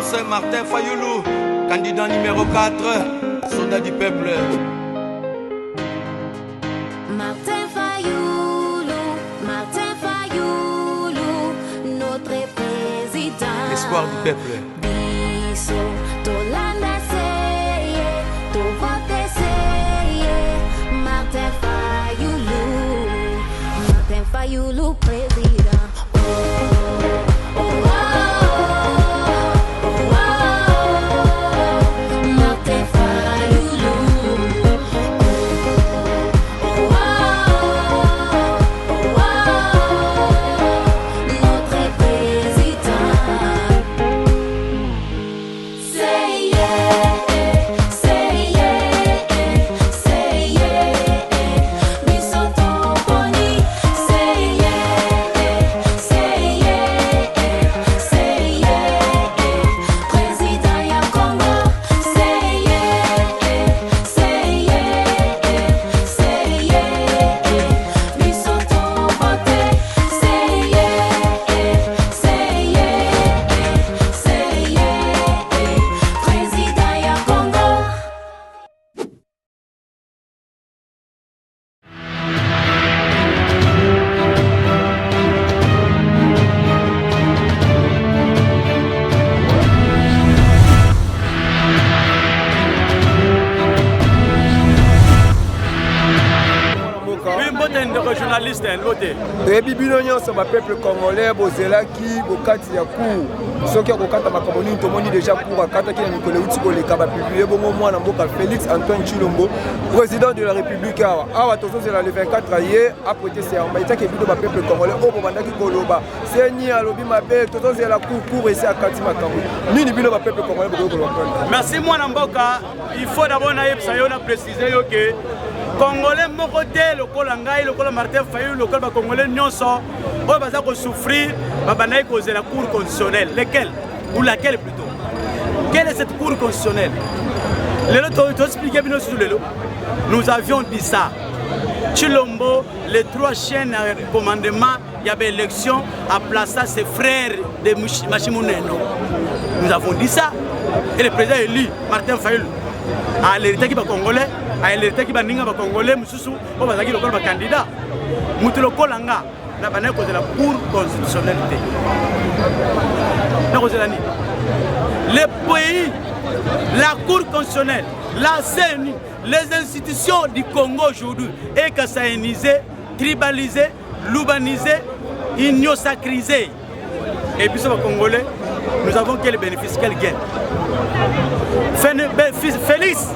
Excellence Martin Fayoulou, candidat numéro 4, soldat du peuple. Martin Fayoulou, notre président. Espoir du peuple. Biso, Tolanda seye, to vote seye. Martin Fayoulou, président. Journaliste, et bibino nyonso ba peuple congolais bozelaki bokati ya cour soki akokata makambo nini tomoni déjà cour akataki na mikolo uti koleka bapublie bongo mwana mboka Félix Antoine Tshilombo président de la République awa tozozela le 24 aye aprete serment itaki bino ba peuple congolais obo bandaki koloba seni alobi mabe tozozela cour esi akati makambo nini bino ba peuple congolais boko koloba. Merci mwana mboka, il faut d'abord na yebisa yo na préciser yo que Congolais mokote lokola ngai lokola Martin Fayoulou lokola ba Congolais nyonso oyo baza ko souffrir babanayi cause la cour constitutionnelle lesquels ou laquelle plutôt. Quelle est cette cour constitutionnelle? Lelo to expliquer bino sur lelo. Nous avions dit ça. Tshilombo, les 3 chaînes de commandement, il y avait élection à placer ses frères de Machimuneno. Nous avons dit ça. Et le président élu, Martin Fayoulou, a l'hérité qui va congolais, a l'hérité qui va ninga va congolais, Moussou, on va dire le candidat. Moutelo Kolanga, n'a pas cause de la cour constitutionnalité. Les pays, la cour constitutionnelle, la CENI, les institutions du Congo aujourd'hui, est kassaïnisé, tribalisé, loubanisé, igno-sacrisé. Et puis, sur le Congolais, nous avons quel bénéfice, quel gain. Félix,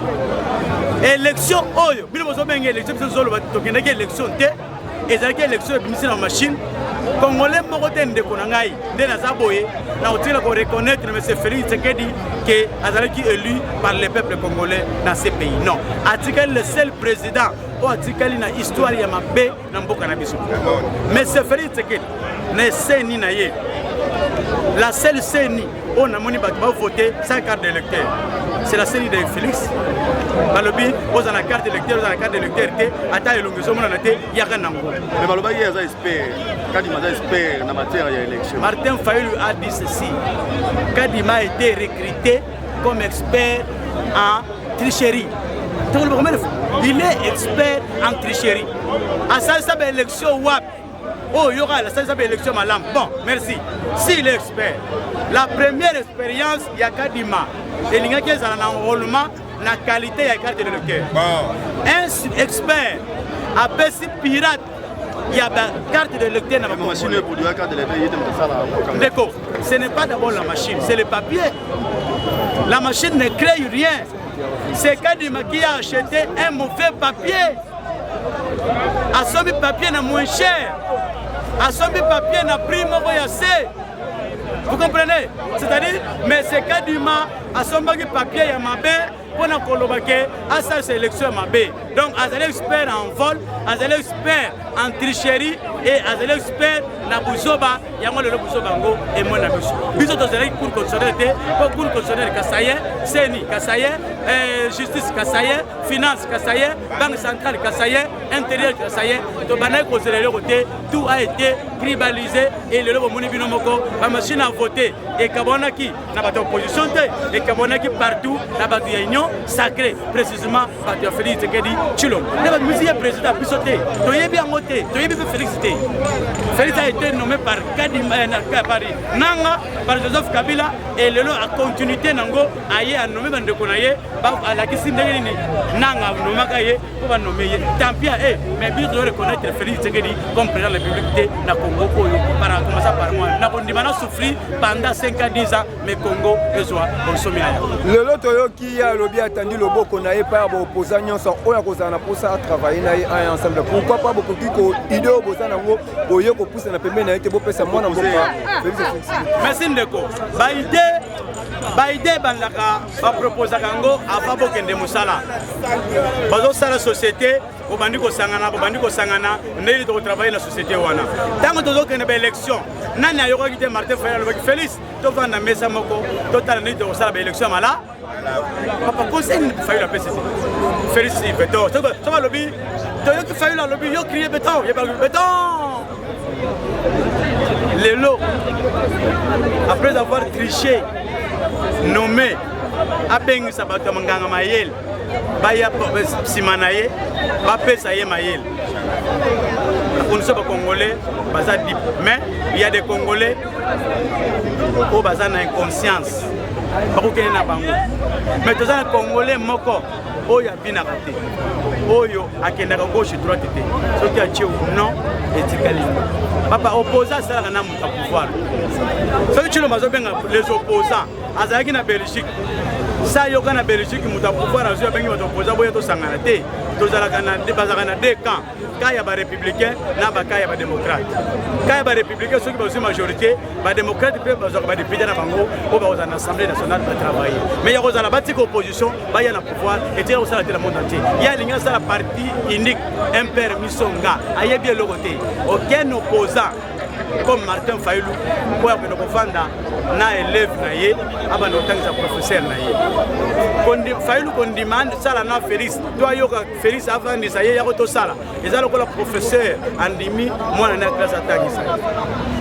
élection, oyo, bien vous avez une élection, vous avez une élection, et vous avez une élection, vous avez une machine. Congolais, vous avez une élection, vous reconnaître M. Félix Tshisekedi qui est élu par le peuple congolais dans ces pays. Non, Atikali le seul président ou Atikali na histoire ya mabe na mboka na biso. M. Félix Tshisekedi ne seni na ye. La seule CENI où on a voté sans carte d'électeur, c'est la CENI de Félix. Balobi, aux la carte d'électeur, aux la carte d'électeur, à taille longue, on a été Yaganango. Mais Balobi, il y a espère, Kadima espère en matière d'élection. Martin Fayoulou a dit ceci. Kadima a été recruté comme expert en tricherie. Il est expert en tricherie. À ça, ça élection WAP. Oh, il y aura la seule élection malam. Bon, merci. S'il est expert, la première expérience, il y a Kadima. Et il y a un enrôlement, la qualité, il y a carte de l'électeur. Un expert, à Bessi Pirate, il y a une carte de l'électeur. D'accord. Ce n'est pas d'abord la machine, c'est le papier. La machine ne crée rien. C'est Kadima qui a acheté un mauvais papier. A son papier n'a moins cher. A son papier n'a pris moins assez. Vous comprenez? C'est-à-dire, mais c'est Kadima a son papier à ma baie pour nous coloquer à sa sélection à ma baie. Donc, à l'expert en vol, à l'expert en tricherie et azali expert na buzoba yango lelo buzoba ngo et mon ami biso tozali cour constitutionnelle te pour cour constitutionnelle kasaye seni kasaye justice kasaye finance kasaye banque centrale kasaye intérieur kasaye to banay ko zelele côté tout a été tribalisé et lelo bomoni bino moko ba machine à voter et kabonaki na ba opposition te et kabonaki partout na ba union sacrée précisément ba Félix Tshisekedi Tshilombo ne ba musique président biso te to yebi yango te to yebi Félix te Félix a été nommé par Nanga, par Joseph Kabila et le lot a continuité Nango aye a nommé Bandeko Naye, à la question de Nanga nommé pour nommer. Tant pis mais bien de reconnaître Félix Tshisekedi comme président de la République na Congo par commencer par moi. N'a pas dimana souffrir pendant 5 à 10 ans mais Congo besoin consommer. Le lot qui a lobby attendu le beau qu'on aille par opposants nyonso oya kozana pour ça travailler naye ensemble. Pourquoi pas beaucoup qui idée opposant nango boyo ko pousser na pembe na été beau pesa mwana mboka. Merci Ndeko. Baïdé bandaka va proposer kango afa bokende musala. Bazo sala société au bandiko sangana ndeli to travailler la société wana. Tango tozo kende ba élection nani ayoko kite Martin Fayulu avec Félix to vanda mesa moko to tala ndeli to sala ba élection mala. Papa conseil Fayulu PCC. Félix béton. Ça va lobby. To yo ki Fayulu lobby yo crier béton, y a pas béton. Les lots, après avoir triché, nommé Abeng Sabato Manganga Mayel, Baya Simanaye, Bapé Saye Mayel. On ne sait pas Congolais, Baza Dip, mais il y a des Congolais au Baza inconscience. Mais tous les Congolais moko, Oya Binakate, Oyo Akenaka gauche droite, ce qui a tué non et Tikali. Papa opposant ça na muta pouvoir. Ce que tu le les opposants, azaki na Belgique. Ça yoka na Belgique muta pouvoir azu bengi ba opposant boya to sangana te. To zalaka na débazaka na deux camps. Kaya ba républicain na ba kaya ba démocrate. Kaya ba républicain ceux qui ba aussi majorité, ba démocrate peut ba ba député na bango ou ba aux assemblée nationale pour travailler. Mais ya kozala bati ko opposition, ba ya na pouvoir et tira osala te la monde entier. Ya linga ça la partie unique impère misonga. Aye bien le côté. Aucun opposant comme Martin Fayulu pour que nous vanda na élève naie abana otangisa professeur naie kondi Fayulu kondi man sala na Félix toi yoka Félix avant ça ya ko to sala ezalo ko la professeur andimi mwana na classe atangisa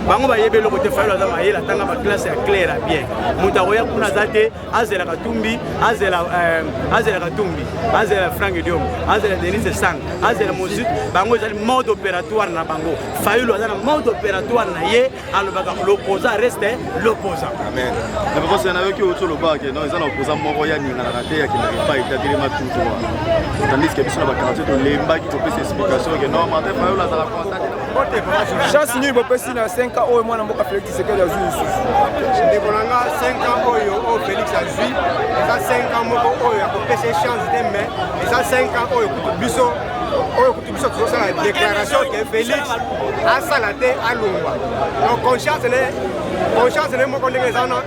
bango ba yebe le côté Fayulu za mayela tanga ba classe ya claire bien muta ko ya kuna zate azela katumbi azela katumbi azela Frank Diom azela Denise Sang azela Mozit bango ezali mode opératoire na bango Fayulu azana mode opératoire l'opposant reste l'opposant. Amen. Mais parce qu'il y en a qui ont le bas, non, ils ont l'opposant Moroya ni la raté qui n'arrive pas à établir ma tout droit. Tandis que sur la quartier de l'Emba qui peut faire explication que non, Martin Fayulu là dans la constatation. Chance ni bo pesi na 5 ans au moins na mboka Félix Tshisekedi azui ici. Ndekolanga 5 ans oyo o Félix azui, eza 5 ans moko oyo akopesa chance de mais eza 5 ans oyo kutubiso oyo kutubiso tozosala déclaration que Félix asala te alongwa. Donc conscience ne moko ndenge ezana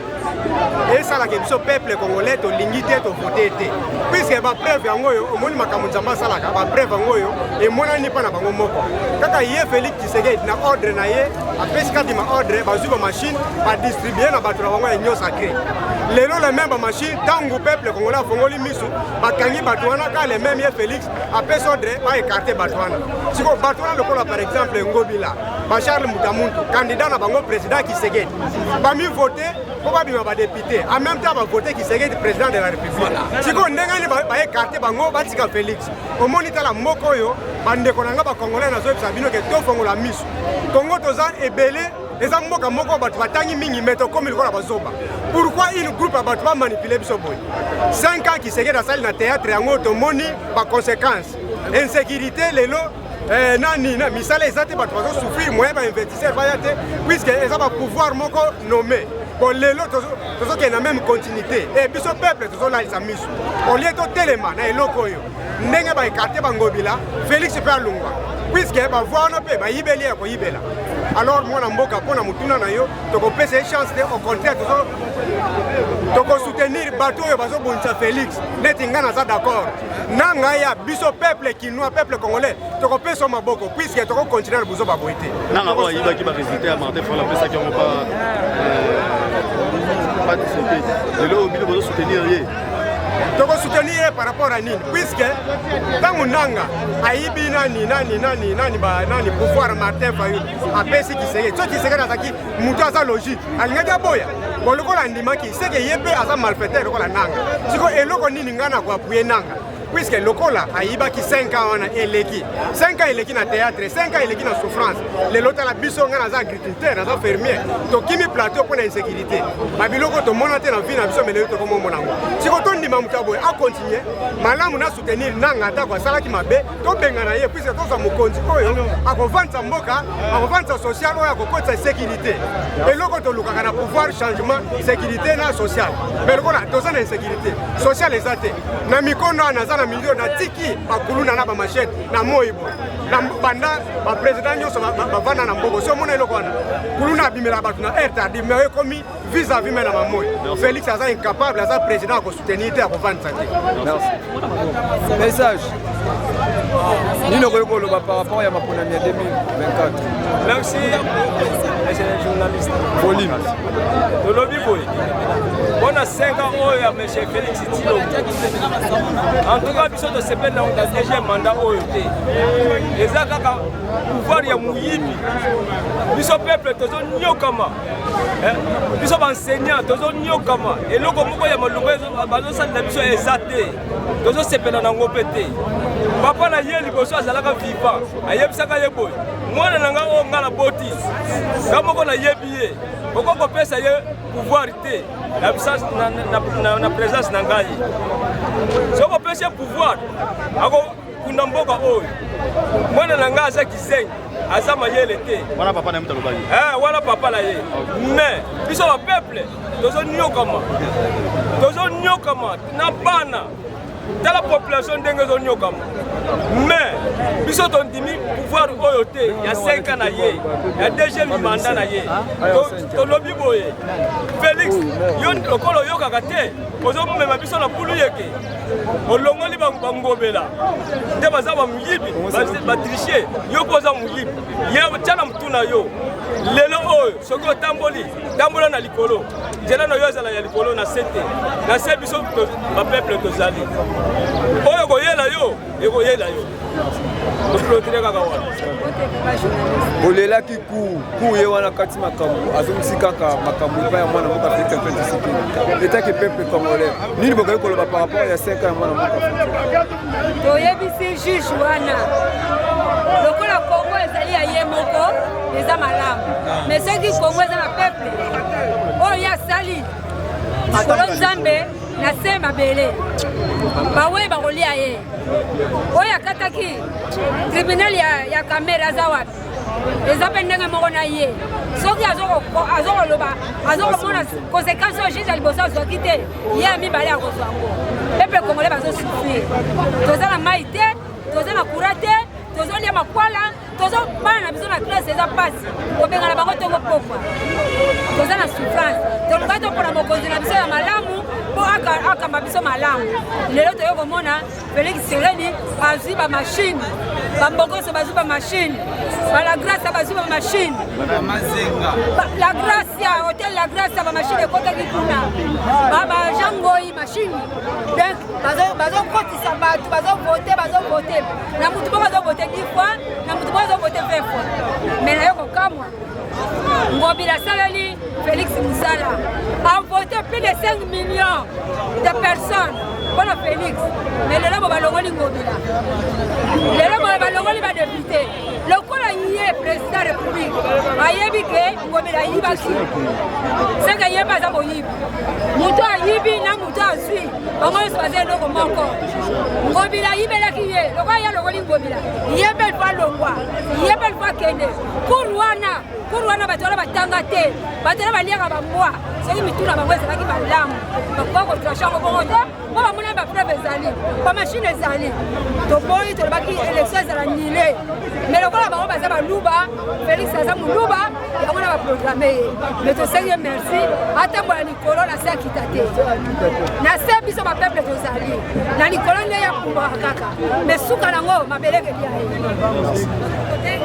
esalaka biso peuple congolais tolingi te tovote te puisque bapreuve yango oyo omoni makambo nzambe asalaka bapreuve yango oyo emonani mpa na bango moko kaka ye Félix Tshisekedi na ordre na ye apesi kati ma ordre bazwi bamachine badistribue na bato na bango ya union sacré lelo le même bamachine ntango peuple congolais afongoli miso bakangi bato wana ka le même ye Félix apesi ordre baekarte bato wana siko bato wana lokola par exemple Ngobila Bacharles Mutamuntu candidat na bango président Tshisekedi bami voté pour babima ba député en même temps ba voter Tshisekedi président de la République siko ndengani ba écarter bango batika Félix omoni tala moko oyo bandeko nanga ba congolais na zo bino ke to fongola miso Congo toza ebele eza mboka moko bato batangi mingi meto comme il ba zoba pourquoi une groupe ba bato ba manipuler biso boy 5 ans Tshisekedi asali na théâtre yango to moni ba conséquences insécurité lelo nani na misala ezate bato bazo souffrir moyen ba investisseur ba yate puisque eza ba pouvoir moko nommé bon lelo tozo ke na même continuité et biso peuple tozo la isa miso on lié to telema na eloko oyo ndenge ba écarter ba Ngobila Félix pe alungwa puisque bavoi wana mpe bayibeli ya koyibela. Alors mwana mboka mpona motuna na yo tokopesa ye chance te, au contraire tokosoutenir bato oyo bazobundisa Félix neti nga naza d'accord na ngai ya biso peuple kinois peuple congolais tokopesa maboko puisque tokokontinue na bozo baboye te nanga oyo ayibaki barésultat ya Martin Fayulu apesaki yango pas discuté lelo bino bozosoutenir ye tokosoutenir par rapport à nini puisque ntango nanga ayibi nani pouvoir Martin Fayulu apesi Kisenge so Kisenge azaki moto aza logique alingaki aboya lokola andimaki seke ye mpe aza malfaiteur lokola nanga siko eloko nini nga na koapuye nanga puisque lokola ayibaki 5 ans wana eleki 5 ans eleki na théâtre 5 ans eleki na souffrance lelo tala biso nga naza agriculteur naza fermier tokimi plateau mpo na insécurité babiloko tomona te na vie na biso melelo tokomomona yango siko tondima moto aboye akontinue malamu na soutenir nanga atako asalaki mabe tobengana ye puisque tozwa mokonzi oyo akovandisa mboka akovandisa social oyo akokotisa sécurité eloko tolukaka na pouvoir changement sécurité na social mais lokola toza na insécurité social eza te na mikono naza na milio na tiki bakuluna na bamachete na moyibo na banda baprésident nyonso bavanda na mboko so mona eloko wana kuluna abimela bato na air tardive mais ekomi vis-à-vis me na mamoyi Félix aza incapable aza président akosoutenir te akovandisa te message nini okoki koloba par rapport ya maponami ya 2024 merci monsieur le journaliste volume tolobi boye mpona 5 ans oyo ya monsieur Félix Tshilombo en tout cas biso tosepeli na deuxième mandat oyo te eza kaka pouvoir ya moyibi biso peuple tozonyokama biso baenseignant tozonyokama eloko moko ya malunga bazosalela biso eza te tozosepela nango mpe te papa na ye liboso azalaka vivant ayebisaka ye boye mwana na nga oyo nga na boti nga moko nayebi ye oko kopesa ye pouvoir te na présence na ngai soko kopesa ye pouvoir akokunda mboka oyo mwana na nga aza Kisenge aza mayele te wana papa na ye mutalobaki wana papa na ye mais biso bapeuple tozonyokama na bana tala population ndenge ezonyokama mais biso tondimi pouvoir oyo te ya 5 ans na ye ya deuxième mandat na ye tolobi boye Félix yo lokolo oyokaka te ozomema biso na pulu yeke olongoli bangobela nde baza bamoyibi batriche yo mpo oza moyibi ye tia na mutu na yo lelo oyo soki otamboli tambola na likolo nzela na yo ezala ya likolo na se te na se biso bapeuple tozali oyo koyela yo ekoyela yo osplotire kaka wana olelaki ku ye wana kati makambo azongisi kaka makambo epai ya mwana mboka Félix Antoine Tshisekedi etaki peuple congolais nini bokoki koloba par rapport ya 5 ans ya mwana mboka toyebisi juge wana lokola Kongo ezali ya ye moko eza malamu mais soki Kongo eza na peuple oyo ye asali likolo nzambe na se mabele bawe bakolia ye oyo akataki tribunal ya kamera aza wapi eza mpe ndenge moko na ye soki azokoloba azokomona conséquence oyo juge ya liboso azwaki te ye ya mibale akozwa yango pepe congolais bazosufrir toza na mai te toza na courant te tozolia makwala tozobana na biso na classe eza mpasi kobengana bango ntongo pokwa toza na souffrance toluka topona mokonzi na biso ya malamu mpo akamba biso malamu lelo toyo komona Félix Tshisekedi azwi bamashine bambokoso bazwi bamashine bala grâce bazwi bamashine la grâce ya hotel la grâce ya bamashine ekotaki kuna bajangoi mashine donc bazokotisa bato bazovote na mutu moko azovote 10 fois na mutu moko azovote 20 fois mais nayo kokamwa Ngobila asaleli Félix Moussala a voté plus de 5 millions de personnes pour le Félix. Mais le labo balongoli Ngobila. Le labo balongoli ba député. Le kola yé président de la République. Ayebi ke Ngobila yibaki. C'est que yeba za boyibi. Muto ayibi na muto asui. Bango so baze ndoko moko. Ngobila yibelaki ye. Le kola ya longoli Ngobila. Yebel fa longwa. Yebel fa kende. Kurwana batwala batanga te batela baliaka bamwa soki mituna bango ezalaki balamu bakoka kotrashango bongo te po bamona bapreuve ezali bamashine ezali toboyi tolobaki élection ezala nile mais lokola bango baza baluba félix aza moluba yango na baprogramme ye mais tosengi merci atambola likolo na se akita te na se biso bapeuple tozali na likolo nde ya kumbaka kaka mais suka nango mabeleke bia ye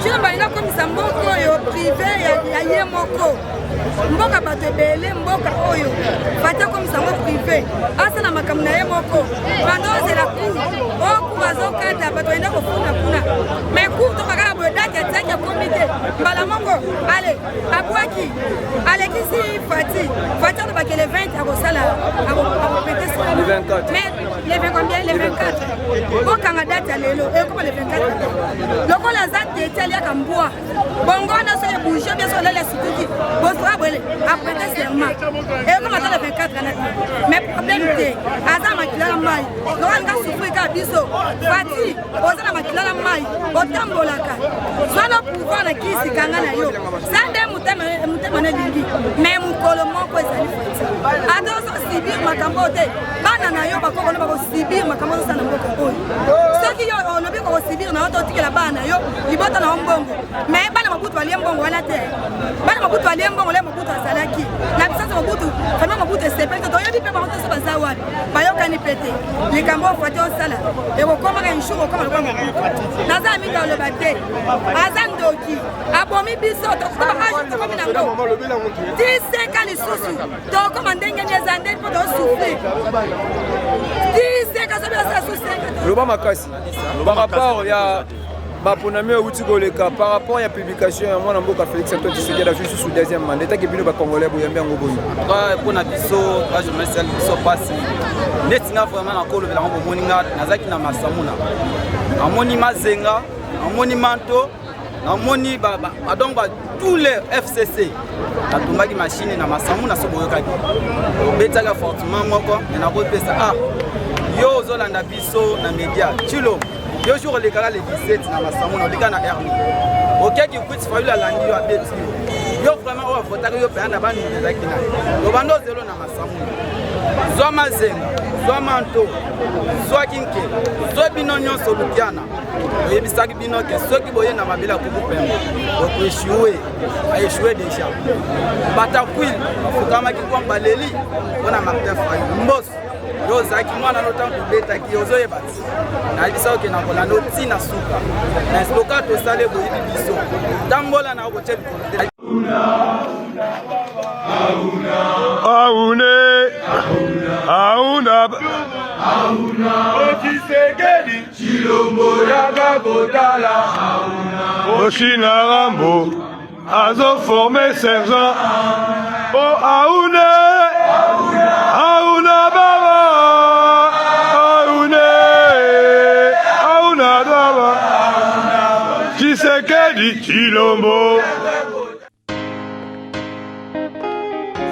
jino balinga komisa mboka oyo privé ya ye moko mboka bato ebele mboka oyo bata komisa ngo privé asa na makambo na ye moko bando ozela ku oku bazokata bato balinga kofuna kuna mais ku tokaka boye date atiaki ya komite mbala mongo ale abwaki alekisi fati atobaki le 20 akosala akopete mais le 20 combien le 24 bokanga date ya lelo ekoma le 24 lokola aza tete aliaka mbwa bongo wana soki bouge bien so olele sikuki bosora bwele aprete serment ekoma ata le 24 kana mais problème te aza makila na mai lokalinga sufri ka biso fati oza na makila na mai otambolaka zwana pouvoir na kisi kanga na yo sande mutema na lingi mais mukolo moko ezali fati ata ososibir makambo te bana na yo bakokolo bakosibir makambo osana mboka oyo soki yo olobi kokosibir na yo totikela bana na yo libota na mbongo mais bana mabutu balie mbongo wana te bana mabutu balie mbongo le mabutu azalaki na bisasa mabutu fama mabutu esepete toyebi mpe bango toso baza wapi bayokani pete likambo ofati osala ekokomaka inshuru okoma lokwa mabutu naza mingi oloba te aza ndoki abomi biso tokomi nango 15 ans lisusu tokoma ndenge eza nde mpo tosufri 15 ans sobi osa susenge loba makasi par rapport ya baponami outi koleka par rapport ya publication ya mwana mboka Félix Antoine Tshisekedi azwi sous deuxième mandat taki bino bakongolais boyambi yango boyi mpona biso bajournaliste biso pasi neti nga vraiment nakolobela ngo bomoni nga nazalaki na masamuna namoni mazenga namoni manto namoni donc tous les FCC natumbaki machine na masamuna so boyokaki obetaka fortement moko nakopesa yo ozolanda biso na média tilo yo jour olekaka le 17 na masamuna oleka na hermi okeki kwiti fayulu alandi yo abeti yo vraiment oyo avotaka yo mpenza na banduki ezalaki na yo bando ozelo na masamuna zwa mazenga zwa manto zwa kinke zwa bino nyonso lukiana oyebisaki bino ke soki boye na mabele ya kokupemba okoeshue aeshue deja batakwile bafukamaki kwamba leli mpona martin fayulu mboso yo ozalaki mwana notango obetaki ozoyeba ti nayebisa oke na kolanda otina suka na esloka tosale boyebi biso tambola na okotia likolo te Tshisekedi Chilombo yaka kotala Oshina Rambo azo formé sergent auna baba auna baba Tshisekedi Chilombo.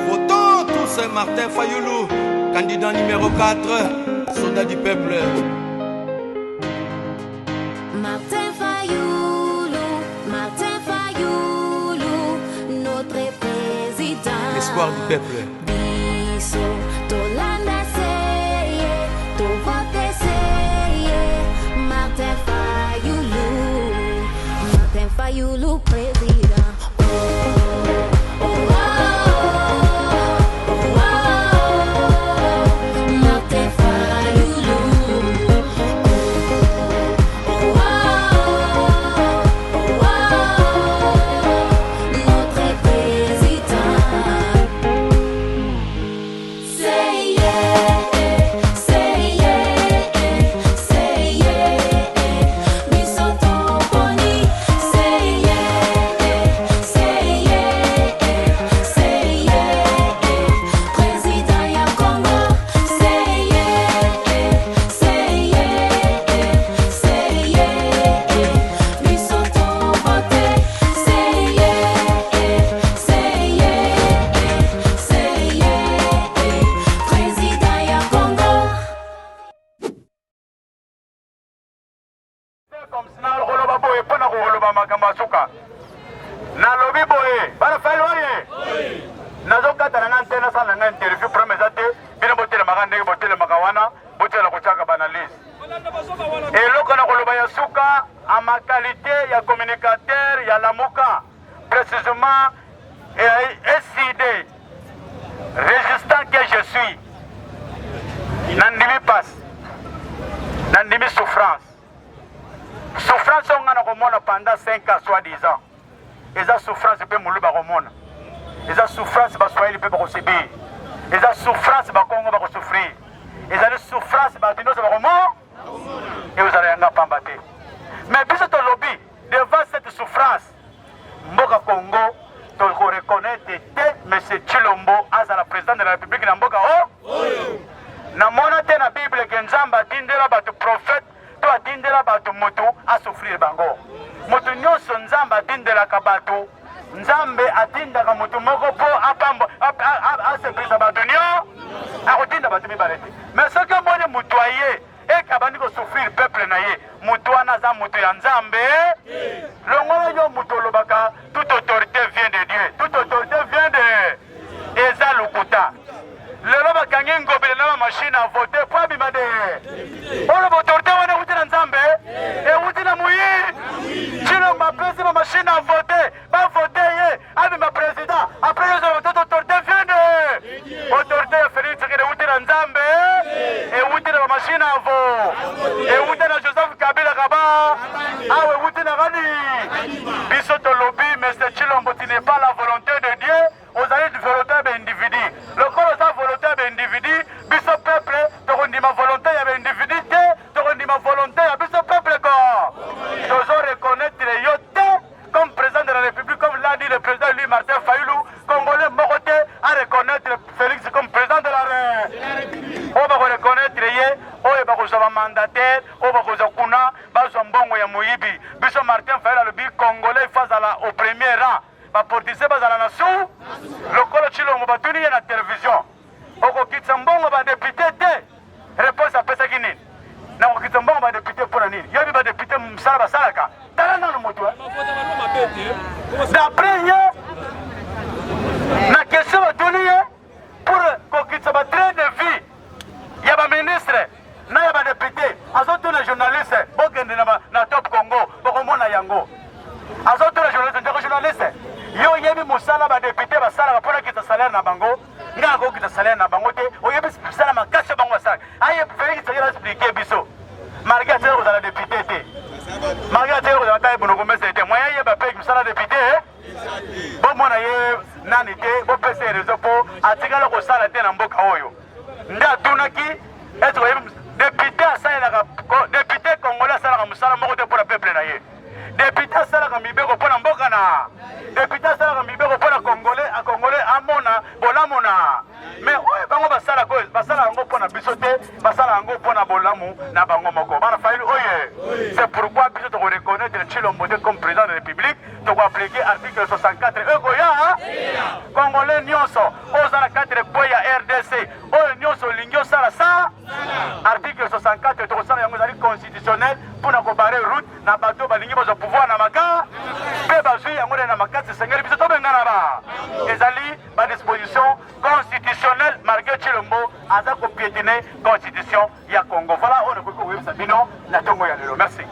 Votons tous Martin Fayoulou, candidat numéro 4, soldat du peuple. Martin Fayoulou, notre président. L'espoir du peuple. Biso, Tolanda seye, to vote seye. Martin Fayoulou, président. maka ndenge botelemaka wana botela kotiaka banalise eloko na koloba ya suka a ma qualité ya communicateur ya lamuka précisément SID résistant que je suis nandimi passe nandimi souffrance on a komona pendant 5 ans soi-disant eza souffrance pe mulu bakomona eza souffrance baswahili pe bakosebir eza souffrance bakongo bakosouffrir ezali souffrance bato nyonso bakomona eozala yanga pamba te mais biso tolobi devant cette souffrance mboka Congo tokoreconnaître te monsieur Tshilombo azala président de la République na mboka oyo namona te na bible ke nzambe atindela bato prophète to atindela bato moto asouffrir bango moto nyonso nzambe atindelaka bato nzambe atindaka moto moko mpo asepelisa bato nyo akotinda bato mibale te mais soki omoni moto aye ekabandi kosouffrir peuple na ye moto wana aza moto ya nzambe longola yo moto olobaka toute autorité vient de Dieu toute autorité vient de eza lokuta lelo bakangi ngobele na bamashine a vote po abima de oloba autorité wana ewuti na nzambe ewuti na moyi cino bapesi bamashine a vote bavote ye abima président après yozoloba toute autorité vient de autorité ya Félix Tshisekedi ewuti na nzambe ewuti na bamashine a vo ewuti na Joseph Kabila kaba awa ewuti na gani biso tolobi Mr. Tshilombo tu n'es pas la volonté de Dieu ozali volonté ya individu lokolo oza volonté ya individu biso peuple tokondima volonté ya individu te tokondima volonté ya biso peuple ko tozo reconnaître yo te comme président de la République comme l'a dit le président Louis Martin Fayulu congolais moko te à reconnaître Félix comme président de la République oyo bako reconnaître ye oyo bakozwa bamandataire oyo bakozwa kuna bazwa mbongo ya moyibi biso Martin Fayulu alobi congolais ifo azala au premier rang baportise bazala na su lokolo Tshilombo batuni ye na télévision okokitisa mbongo badepute te réponse apesaki nini nakokitisa mbongo badepute mpona nini yobi badepute mosala basalaka tala nano moto d'après ye na question batuni ye pour kokitisa batrain de vie ya baministre na ya badepute azotuna journaliste bokende na top Congo bokomona yango azotuna journaliste ndeko journaliste yo yebi mosala badepute basalaka mpona kita salaire na bango nga akokita salaire na bango te oyebi misala makasi bango basalaka aye Félix Tshisekedi explike biso marge atele kozala depute te marge atele kozala ta ebonogomese te moyen yeba mpe misala depute bomona ye nani te bopesa rezo mpo atikala kosala te na mboka oyo nde atunaki ete oyebi depute asalelaka depute congolais asalaka mosala moko te mpona peuple na ye depute asalaka mibeko mpona mboka na depute asalaka mibeko mpona congolais amona bolamu na mais oyo bango basala yango mpona biso te basala yango mpona bolamu na bango moko bana Fayulu oye c'est pourquoi biso tokoreconnaître Tshilombo te comme président de la République tokoappliquer article 64 ekoya congolais nyonso oyo oza na 4 po ya RDC oyo nyonso olingi osala sa article 64 tokosala yango ezali constitutionnel mpona kobare route na bato balingi bazwa pouvoir na maka mpe bazwi yango na makasi esengeli biso tobengana ba ezali badisposition constitutionnelle malgré Tshilombo aza kopiétine constitution ya Congo. Voilà oyo nakoki koyebisa bino na ntongo ya lelo. Merci.